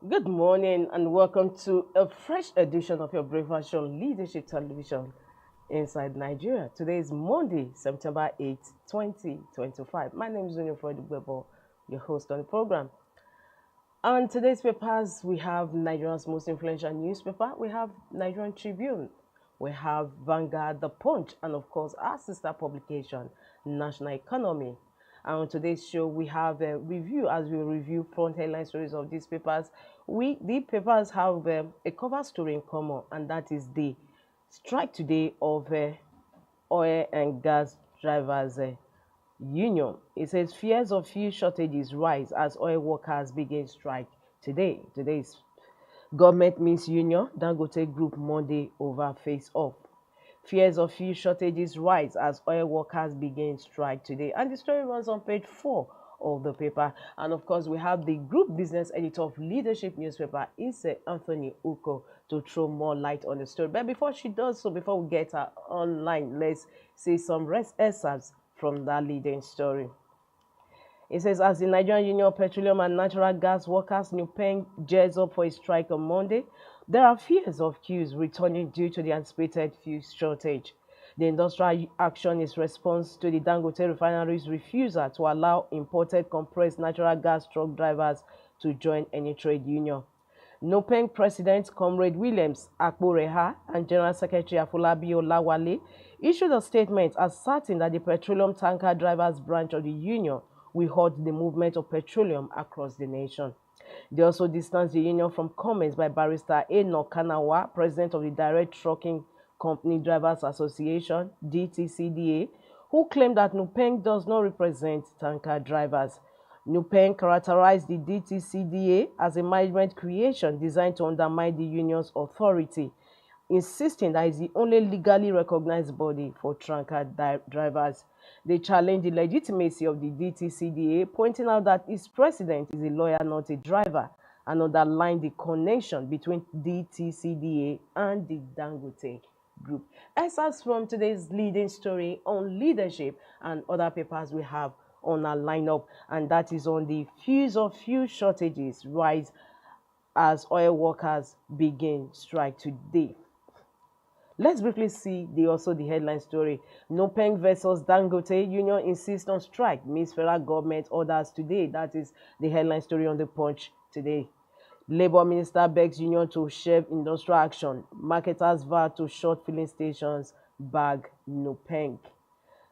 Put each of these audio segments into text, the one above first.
Good morning and welcome to a fresh edition of your breakfast show, Leadership Television inside Nigeria. Today is Monday, September 8th, 2025. My name is Unifred Gbebo, your host on the program. On today's papers, we have Nigeria's most influential newspaper. We have Nigerian Tribune. We have Vanguard, The Punch, and of course, our sister publication, National Economy. And on today's show, we have a review as we review front headline stories of these papers. The papers have a cover story in common, and that is the strike today of oil and gas drivers. Union. It says fears of fuel shortages rise as oil workers begin strike today. Today's government meets union. Dangote Group Monday over face off. Fears of fuel shortages rise as oil workers begin strike today. And the story runs on page 4 of the paper. And of course, we have the group business editor of Leadership newspaper, Ise Anthony Uko, to throw more light on the story. But before she does so, before we get her online, let's see some rest excerpts from that leading story. It says, as the Nigerian Union of Petroleum and Natural Gas Workers, NUPENG, gears up for a strike on Monday, there are fears of queues returning due to the anticipated fuel shortage. The industrial action is response to the Dangote refinery's refusal to allow imported compressed natural gas truck drivers to join any trade union. NUPENG President Comrade Williams Akporeha and General Secretary Afolabi Olawale issued a statement asserting that the petroleum tanker drivers branch of the union will halt the movement of petroleum across the nation. They also distanced the union from comments by Barrister Enoch Kanawa, president of the Direct Trucking Company Drivers Association, DTCDA, who claimed that NUPENG does not represent tanker drivers. NUPENG characterized the DTCDA as a management creation designed to undermine the union's authority, insisting that it's the only legally recognized body for tanker drivers. They challenged the legitimacy of the DTCDA, pointing out that its president is a lawyer, not a driver, and underlined the connection between DTCDA and the Dangote Group. Excerpts from today's leading story on leadership and other papers we have on our lineup, and that is on the fears of fuel shortages rise as oil workers begin strike today. Let's briefly see the headline story. NUPENG versus Dangote Union insists on strike. Means federal government orders today. That is the headline story on the Punch today. Labour Minister begs union to shelve industrial action. Marketers vow to short filling stations. Bag NUPENG.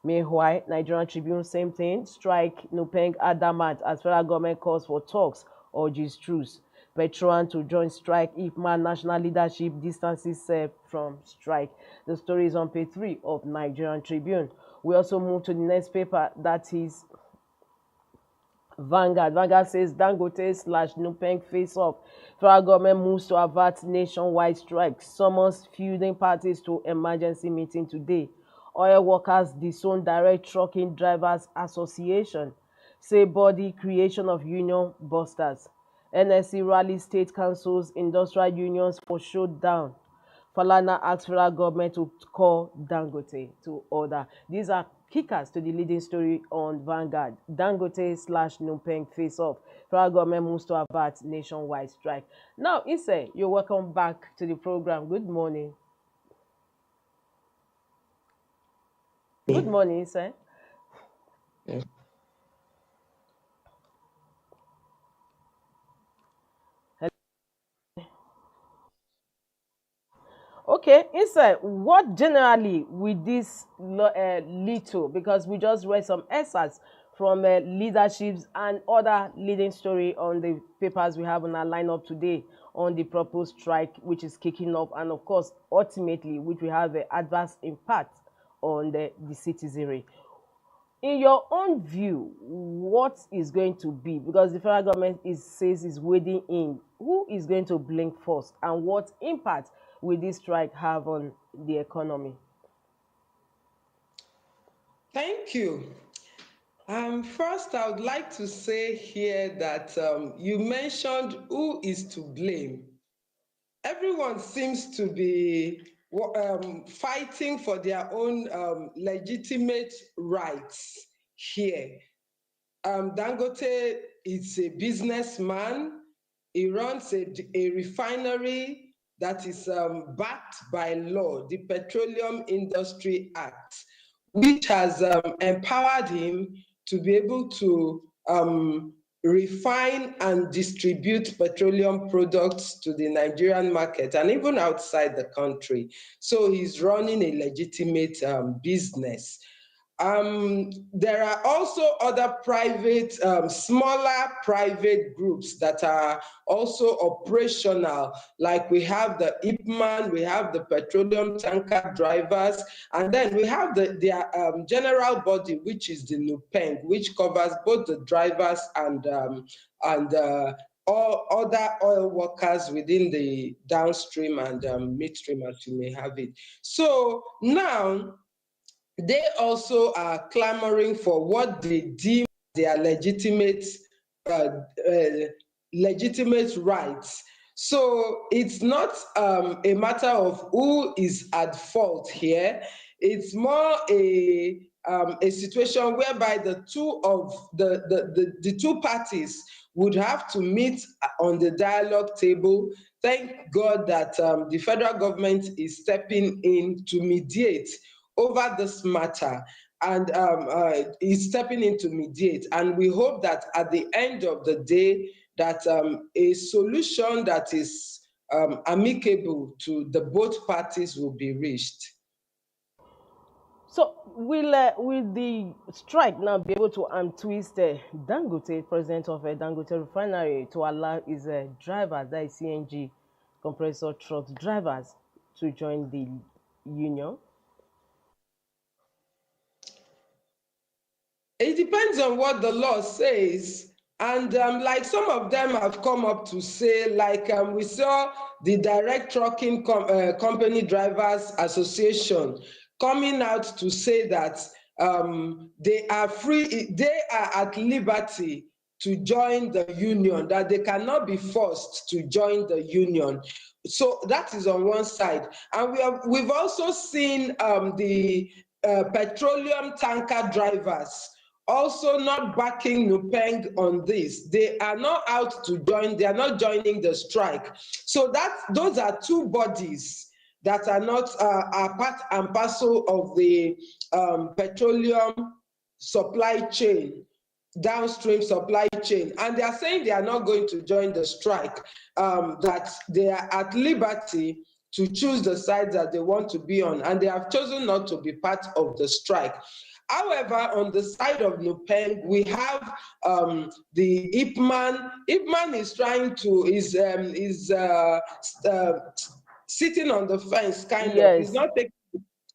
Meanwhile, Nigerian Tribune, same thing. Strike NUPENG adamant as federal government calls for talks, urges truce. Petron to join strike if man national leadership distances self from strike. The story is on page 3 of Nigerian Tribune. We also move to the next paper, that is Vanguard. Vanguard says Dangote / NUPENG face off. Federal government moves to avert nationwide strike. Summons fielding parties to emergency meeting today. Oil workers disown Direct Trucking Drivers Association. Say body creation of union busters. NSC rally state councils, industrial unions for showdown. Falana asks federal government to call Dangote to order. These are kickers to the leading story on Vanguard. Dangote / NUPENG face off. Federal government moves to avert nationwide strike. Now, Ise, you're welcome back to the program. Good morning. Good morning, Ise. Yeah. Okay, inside, what generally with this lead to? Because we just read some excerpts from leaderships and other leading story on the papers we have on our lineup today on the proposed strike, which is kicking off, and of course, ultimately, which will have an adverse impact on the citizenry. In your own view, what is going to be, because the federal government says is wading in, who is going to blink first, and what impact will this strike have on the economy? Thank you. First, I would like to say here that you mentioned who is to blame. Everyone seems to be fighting for their own legitimate rights here. Dangote is a businessman. He runs a refinery that is backed by law, the Petroleum Industry Act, which has empowered him to be able to refine and distribute petroleum products to the Nigerian market and even outside the country. So he's running a legitimate business. There are also other private, smaller private groups that are also operational, like we have the IPMAN, we have the petroleum tanker drivers, and then we have their general body, which is the NUPENG, which covers both the drivers and all other oil workers within the downstream and midstream, as you may have it. So now, they also are clamoring for what they deem their uh, uh, legitimate rights. So it's not a matter of who is at fault here. It's more a situation whereby the two parties would have to meet on the dialogue table. Thank God that the federal government is stepping in to mediate over this matter, and is stepping in to mediate. And we hope that at the end of the day, that a solution that is amicable to the both parties will be reached. So will the strike now be able to untwist Dangote, president of Dangote Refinery, to allow his drivers, that is CNG compressor truck drivers, to join the union? It depends on what the law says. And like some of them have come up to say, like we saw the Direct Trucking Company Drivers Association coming out to say that they are free, they are at liberty to join the union, that they cannot be forced to join the union. So that is on one side. And we've also seen the petroleum tanker drivers also not backing NUPENG on this. They are not out to join, they are not joining the strike. So those are two bodies that are not are part and parcel of the petroleum supply chain, downstream supply chain, and they are saying they are not going to join the strike, that they are at liberty to choose the side that they want to be on, and they have chosen not to be part of the strike. However, on the side of NUPENG, we have the IPMAN. IPMAN is trying to, sitting on the fence, kind of. He's Yes. not taking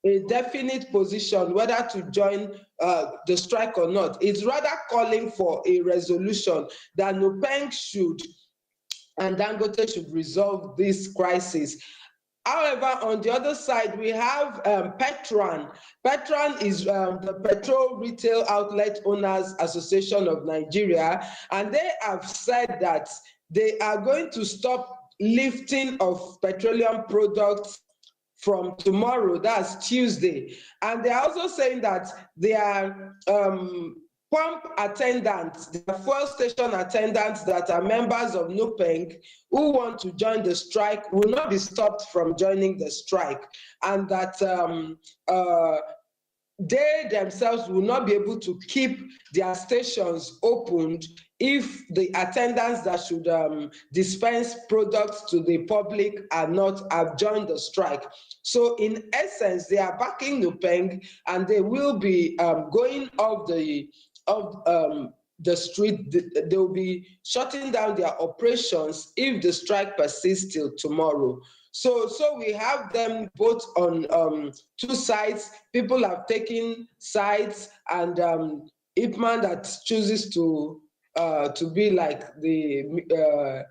a definite position whether to join the strike or not. It's rather calling for a resolution that NUPENG should and Dangote should resolve this crisis. However, on the other side, we have Petran. Petran is the Petrol Retail Outlet Owners Association of Nigeria, and they have said that they are going to stop lifting of petroleum products from tomorrow, that's Tuesday. And they're also saying that their pump attendants, the fuel station attendants that are members of NUPENG who want to join the strike will not be stopped from joining the strike, and that they themselves will not be able to keep their stations opened if the attendants that should dispense products to the public are not have joined the strike. So in essence, they are backing NUPENG, and they will be going off the street. They will be shutting down their operations if the strike persists till tomorrow. So we have them both on two sides. People have taken sides, and IPMAN that chooses to be like the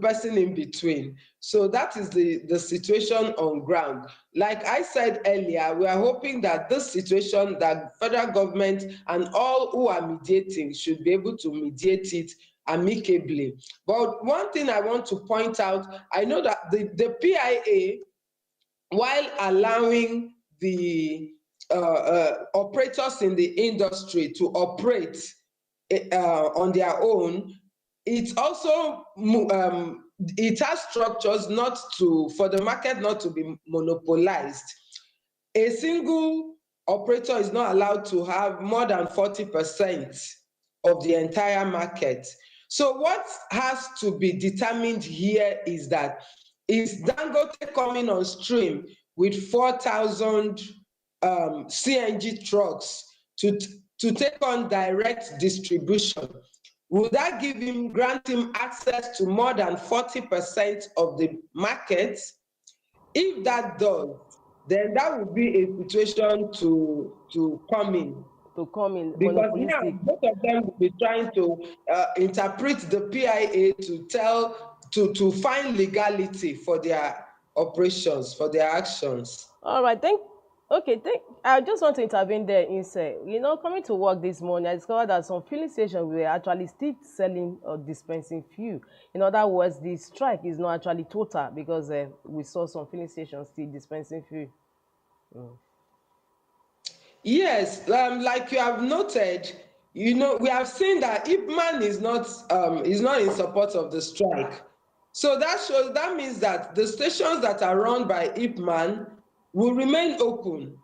person in between. So that is the situation on ground. Like I said earlier, we are hoping that this situation, that federal government and all who are mediating should be able to mediate it amicably. But one thing I want to point out, I know that the PIA, while allowing the operators in the industry to operate on their own, it's also it has structures not to for the market not to be monopolized. A single operator is not allowed to have more than 40% of the entire market. So what has to be determined here is that is Dangote coming on stream with 4,000 CNG trucks to take on direct distribution? Would that grant him access to more than 40% of the market? If that does, then that would be a situation to come in. Because now monopolistic. both of them will be trying to interpret the PIA to find legality for their operations, for their actions. All right, I just want to intervene there and say, coming to work this morning, I discovered that some filling stations were actually still selling or dispensing fuel. In other words, the strike is not actually total because we saw some filling stations still dispensing fuel. Yes, like you have noted, we have seen that IPMAN is not in support of the strike. So that means that the stations that are run by IPMAN will remain open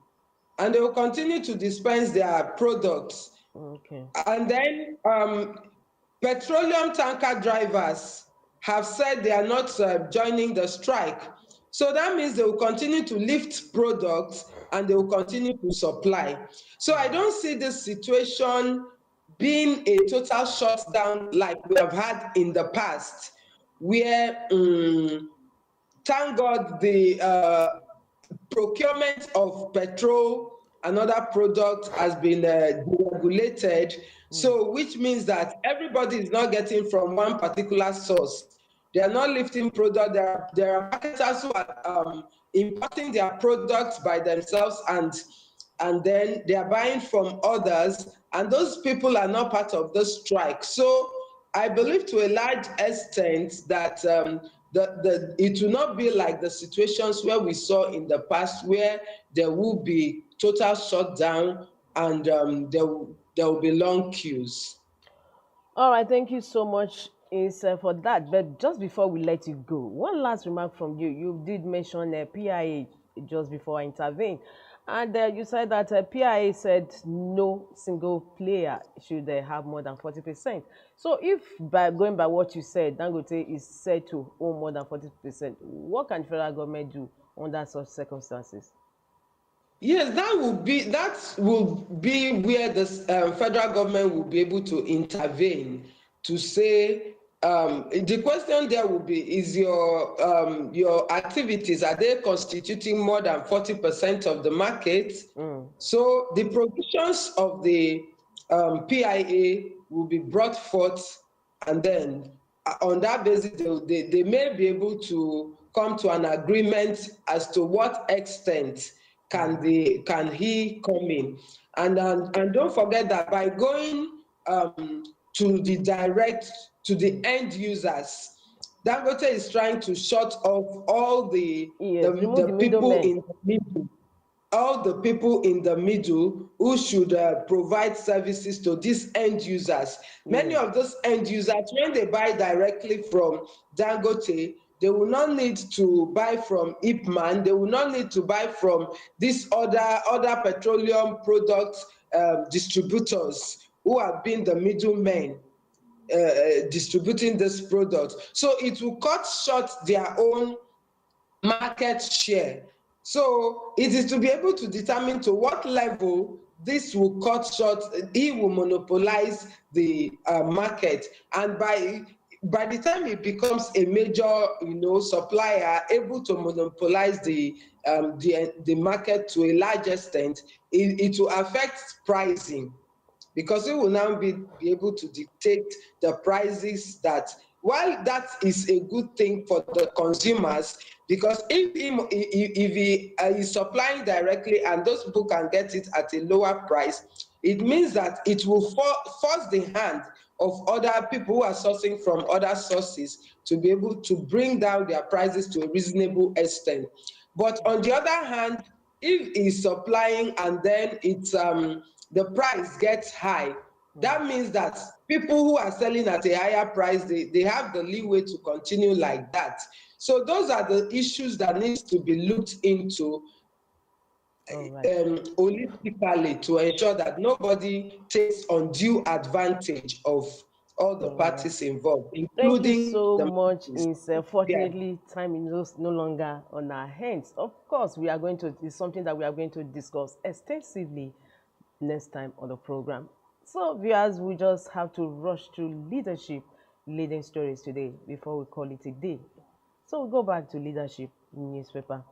and they will continue to dispense their products. Okay. And then petroleum tanker drivers have said they are not joining the strike. So that means they will continue to lift products and they will continue to supply. So I don't see this situation being a total shutdown like we have had in the past, where thank God the procurement of petrol and other products has been deregulated. So which means that everybody is not getting from one particular source. They are not lifting product. There are marketers who are importing their products by themselves and then they are buying from others, and those people are not part of the strike. So I believe to a large extent that it will not be like the situations where we saw in the past, where there will be total shutdown and there will be long queues. All right, thank you so much, for that. But just before we let you go, one last remark from you. You did mention PIA just before I intervened. And you said that PIA said no single player should have more than 40%. So if by going by what you said, Dangote is said to own more than 40%, what can the federal government do under such circumstances? Yes, that will be where the federal government will be able to intervene to say the question there will be, is your activities, are they constituting more than 40% of the market? So the provisions of the PIA will be brought forth, and then on that basis they may be able to come to an agreement as to what extent can he come in, and don't forget that by going to the end users, Dangote is trying to shut off all the people in the middle, all the people in the middle who should provide services to these end users. Many of those end users, when they buy directly from Dangote, they will not need to buy from IPMAN, they will not need to buy from these other petroleum product distributors who have been the middlemen distributing this product. So it will cut short their own market share. So it is to be able to determine to what level this will cut short, he will monopolize the market, and by the time it becomes a major, supplier able to monopolize the market to a large extent, it will affect pricing, because it will now be able to dictate the prices that, while that is a good thing for the consumers, because if he is supplying directly and those people can get it at a lower price, it means that it will force the hand of other people who are sourcing from other sources to be able to bring down their prices to a reasonable extent. But on the other hand, if he's supplying and then it's the price gets high, That means that people who are selling at a higher price, they have the leeway to continue like that. So those are the issues that needs to be looked into All right. holistically to ensure that nobody takes undue advantage of all the All right. parties involved, Thank you including so the much, market. Inse. Yeah. Fortunately, time is no longer on our hands. Of course, we are going to, it's something that we are going to discuss extensively next time on the program. So, viewers, we just have to rush to leadership leading stories today before we call it a day. So, we go back to leadership newspaper.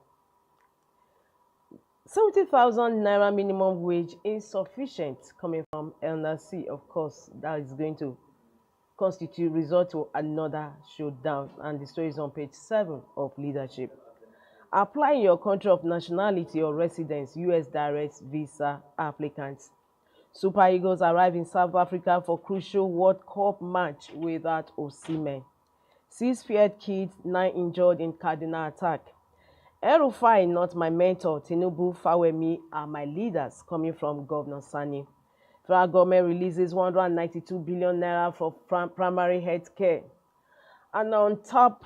70,000 naira minimum wage insufficient coming from LNC. Of course, that is going to constitute result to another showdown, and the story is on page 7 of leadership. Apply in your country of nationality or residence, US direct visa applicants. Super Eagles arrive in South Africa for crucial World Cup match without Osimhen. 6 feared kids, 9 injured in Kaduna attack. El-Rufai, not my mentor. Tinubu, Fawemi are my leaders, coming from Governor Sani. Federal government releases 192 billion naira for primary health care. And on top,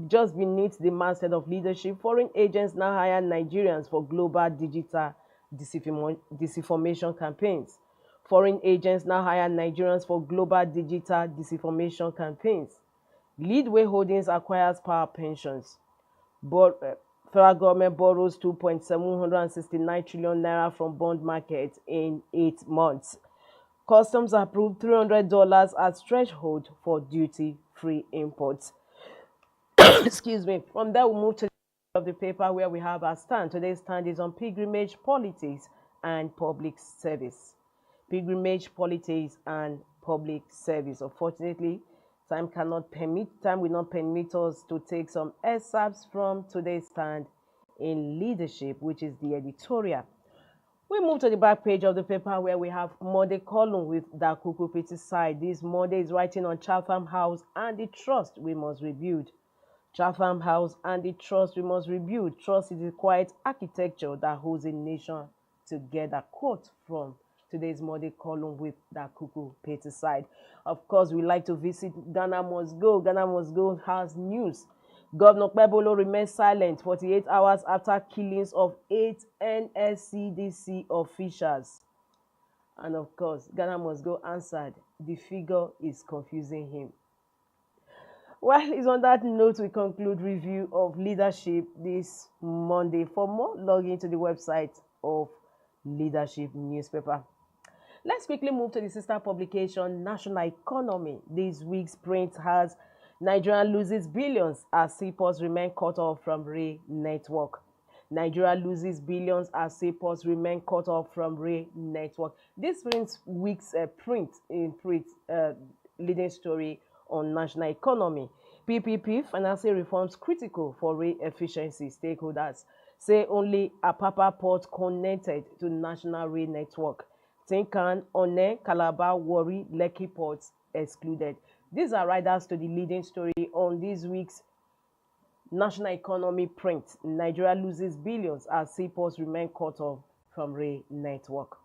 just beneath the masthead of leadership, foreign agents now hire Nigerians for global digital disinformation campaigns. Foreign agents now hire Nigerians for global digital disinformation campaigns. Leadway Holdings acquires power pensions. But federal government borrows 2.769 trillion naira from bond market in 8 months. Customs approved $300 as threshold for duty-free imports. Excuse me. From there, we move to the of the paper where we have our stand. Today's stand is on pilgrimage, politics, and public service. Pilgrimage, politics, and public service. Unfortunately, time will not permit us to take some excerpts from today's stand in leadership, which is the editorial. We move to the back page of the paper where we have Monday column with Dakuku Petty side. This Monday is writing on Chatham House and the trust we must rebuild. Chatham House and the trust we must rebuild. Trust is the quiet architecture that holds a nation together. Quote from today's Monday column with Dakuku Petty side. Of course, we like to visit Ghana Must Go. Ghana Must Go has news. Governor Kpebolo remains silent 48 hours after killings of 8 NSCDC officials. And of course, Ghana Must Go answered, the figure is confusing him. Well, it's on that note we conclude review of leadership this Monday. For more, log into the website of leadership newspaper. Let's quickly move to the sister publication, National Economy. This week's print has Nigeria loses billions as seaports remain cut off from rail network. Nigeria loses billions as seaports remain cut off from rail network. This week's leading story on national economy. PPP, financing reforms critical for rail efficiency. Stakeholders say only Apapa Port connected to national rail network. Tinkan, One, Calabar, Warri, Lekki ports excluded. These are riders to the leading story on this week's national economy print. Nigeria loses billions as seaports remain cut off from rail network.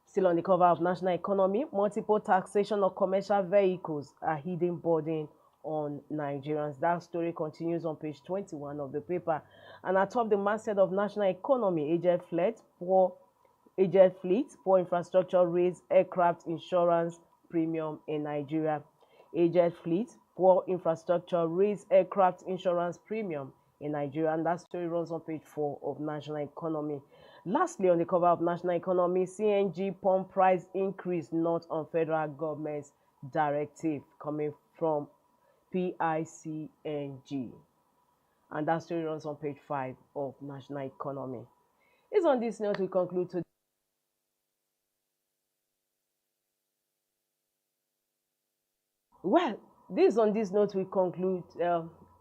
Still on the cover of national economy, multiple taxation of commercial vehicles are hidden burden on Nigerians. That story continues on page 21 of the paper. And atop the masthead of national economy, aged fleet, poor infrastructure raise aircraft insurance premium in Nigeria. Aged fleet, poor infrastructure raise aircraft insurance premium in Nigeria. And that story runs on page 4 of national economy. Lastly, on the cover of national economy, CNG pump price increase not on federal government's directive, coming from PICNG. And that story runs on page 5 of national economy. It's on this note we conclude today. Well, on this note we conclude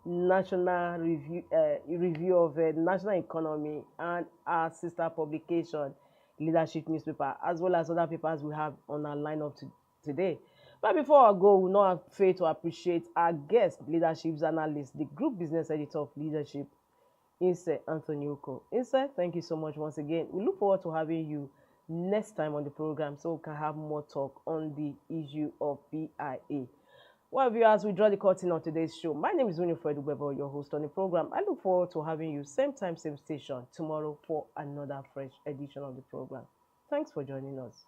national review of national economy and our sister publication, leadership newspaper, as well as other papers we have on our lineup today. But before I go, we not fail to appreciate our guest, leadership analyst, the group business editor of leadership, Inse Anthony Uko. Inse, thank you so much once again. We look forward to having you next time on the program so we can have more talk on the issue of BIA. Well, viewers, we draw the curtain on today's show. My name is Winifred Ubebo, your host on the program. I look forward to having you same time, same station tomorrow for another fresh edition of the program. Thanks for joining us.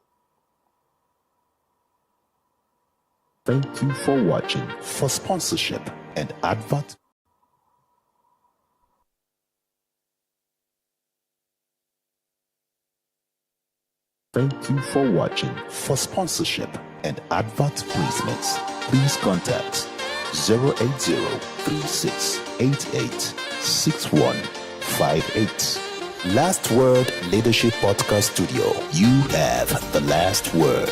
Thank you for watching. For sponsorship and advert. Thank you for watching. For sponsorship and advert placements, please contact 080-3688-6158. Last Word Leadership Podcast Studio. You have the last word.